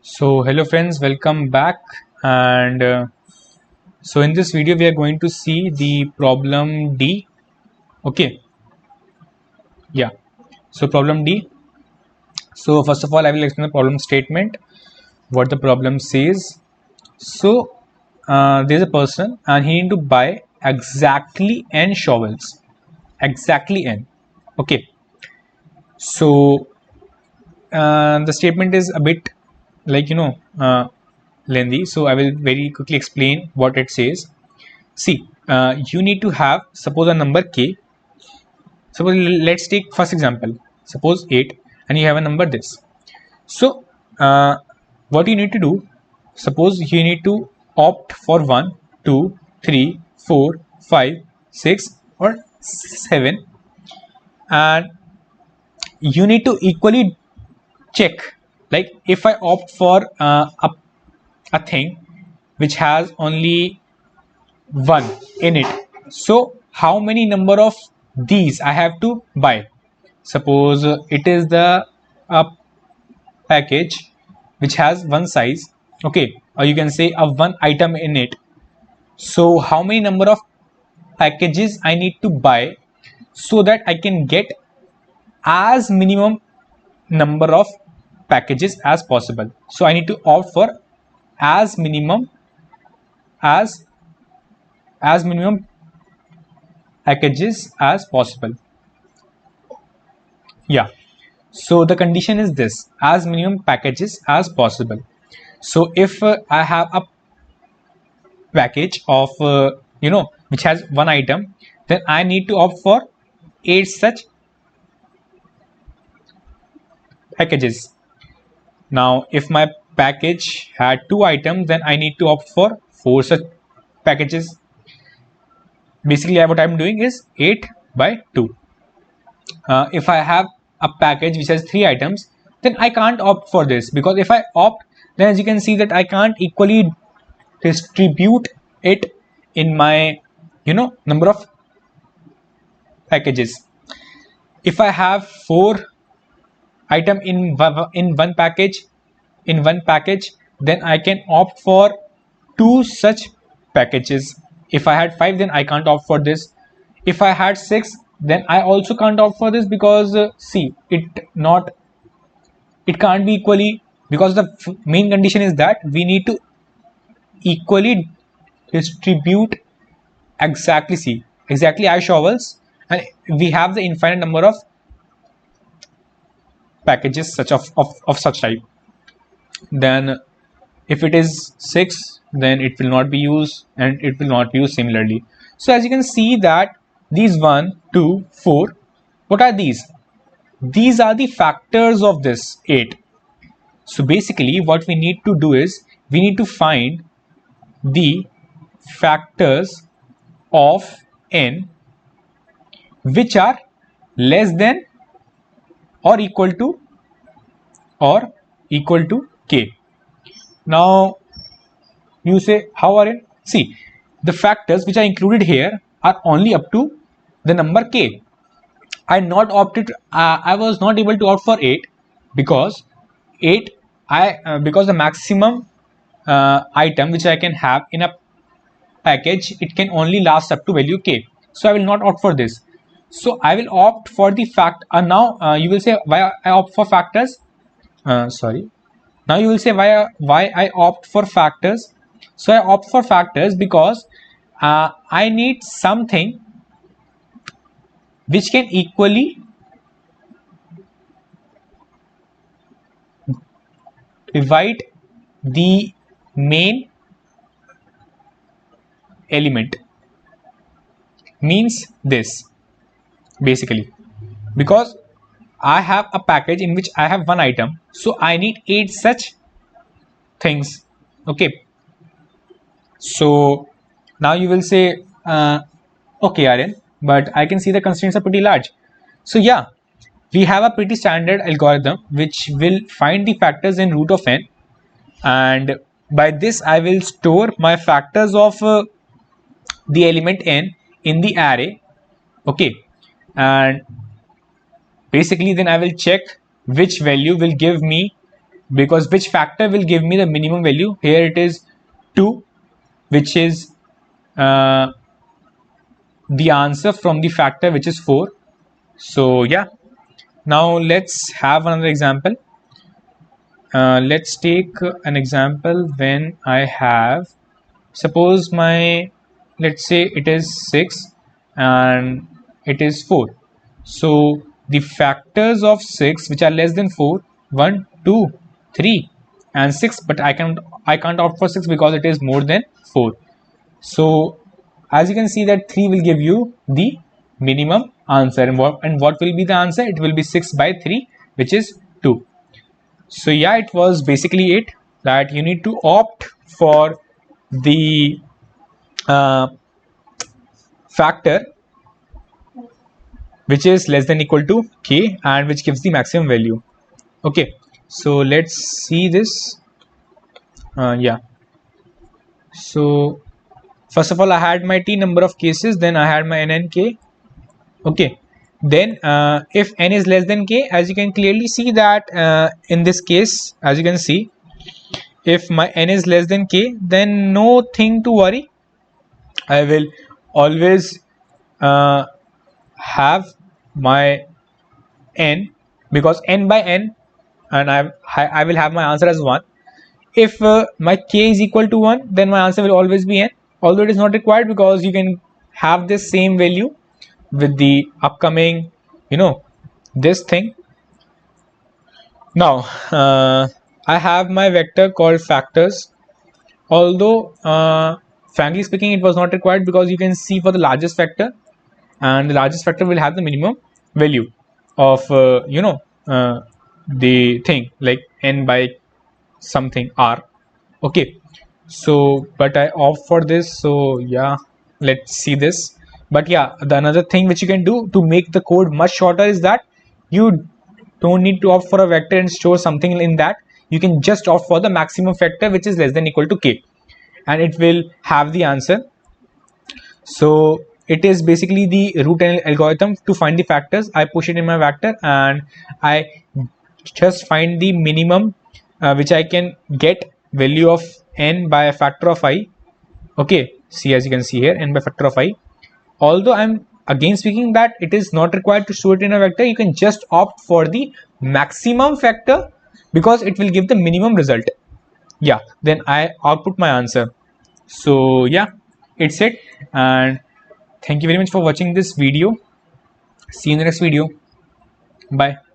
So hello friends, welcome back. And so in this video we are going to see the problem D. Okay, yeah. So problem D. So first of all I will explain the problem statement, what the problem says. So there's a person and he need to buy exactly n shovels, exactly n. Okay, so the statement is a bit like lengthy, so I will very quickly explain what it says. See, you need to have, suppose a number k. Suppose let's take first example. Suppose 8, and you have a number this. So, what you need to do? Suppose you need to opt for 1, 2, 3, 4, 5, 6, or 7, and you need to equally check. Like if I opt for a thing which has only 1 in it, so how many number of these I have to buy? Suppose it is the package which has one size, okay, or you can say a one item in it. So how many number of packages I need to buy so that I can get as minimum number of packages as possible? So I need to opt for as minimum as minimum packages as possible. Yeah, so the condition is this: as minimum packages as possible. So if I have a package of which has one item, then I need to opt for 8 such packages. Now if my package had 2 items, then I need to opt for 4 such packages. Basically what I'm doing is 8 by 2. If I have a package which has 3 items, then I can't opt for this, because if I opt, then as you can see that I can't equally distribute it in my number of packages. If I have 4 item in one package, then I can opt for 2 such packages. If I had 5, then I can't opt for this. If I had 6, then I also can't opt for this, because see, it can't be equally, because the main condition is that we need to equally distribute exactly I shovels, and we have the infinite number of packages such of such type. Then if it is 6, then it will not be used, and it will not be used similarly. So as you can see that these 1, 2, 4, what are these? These are the factors of this 8. So basically what we need to do is we need to find the factors of n which are less than or equal to k. Now you say, how are it? See, the factors which are included here are only up to the number k. I was not able to opt for 8, because because the maximum item which I can have in a package, it can only last up to value k. So I will not opt for this. So I will opt for the fact. Now you will say, why I opt for factors? Sorry. Now you will say, why I opt for factors? So I opt for factors because I need something which can equally divide the main element. Means this, basically, because I have a package in which I have one item, so I need 8 such things. Okay, so now you will say, okay Aryan, but I can see the constraints are pretty large. So yeah, we have a pretty standard algorithm which will find the factors in root of n, and by this I will store my factors of the element n in the array. Okay, and basically then I will check which value will give me because which factor will give me the minimum value? Here it is 2, which is the answer from the factor which is 4. So yeah, now let's have another example. Let's take an example when I have, suppose my, let's say it is 6 and it is 4. So the factors of 6 which are less than 4, 1, 2, 3 and 6, but I can't opt for 6 because it is more than 4. So as you can see that 3 will give you the minimum answer, and what will be the answer? It will be 6 by 3, which is 2. So yeah, it was basically it, that you need to opt for the factor which is less than equal to k and which gives the maximum value. Okay, so let's see this. Yeah, so first of all I had my t number of cases, then I had my n and k. Okay, then if n is less than k, as you can clearly see that in this case, as you can see, if my n is less than k, then no thing to worry, I will always have my n, because n by n, and I will have my answer as 1. If my k is equal to 1, then my answer will always be n, although it is not required because you can have this same value with the upcoming, this thing. Now I have my vector called factors, although frankly speaking it was not required, because you can see for the largest factor, and the largest factor will have the minimum value of the thing like n by something r. Okay, so but I opt for this. So yeah, let's see this. But yeah, the another thing which you can do to make the code much shorter is that you don't need to opt for a vector and store something in that. You can just opt for the maximum factor which is less than equal to k, and it will have the answer. So it is basically the root algorithm to find the factors. I push it in my vector and I just find the minimum which I can get value of n by a factor of I. Okay, see, as you can see here, n by factor of I. Although I'm again speaking that it is not required to store it in a vector, you can just opt for the maximum factor because it will give the minimum result. Yeah, then I output my answer. So yeah, it's it, and thank you very much for watching this video. See you in the next video. Bye.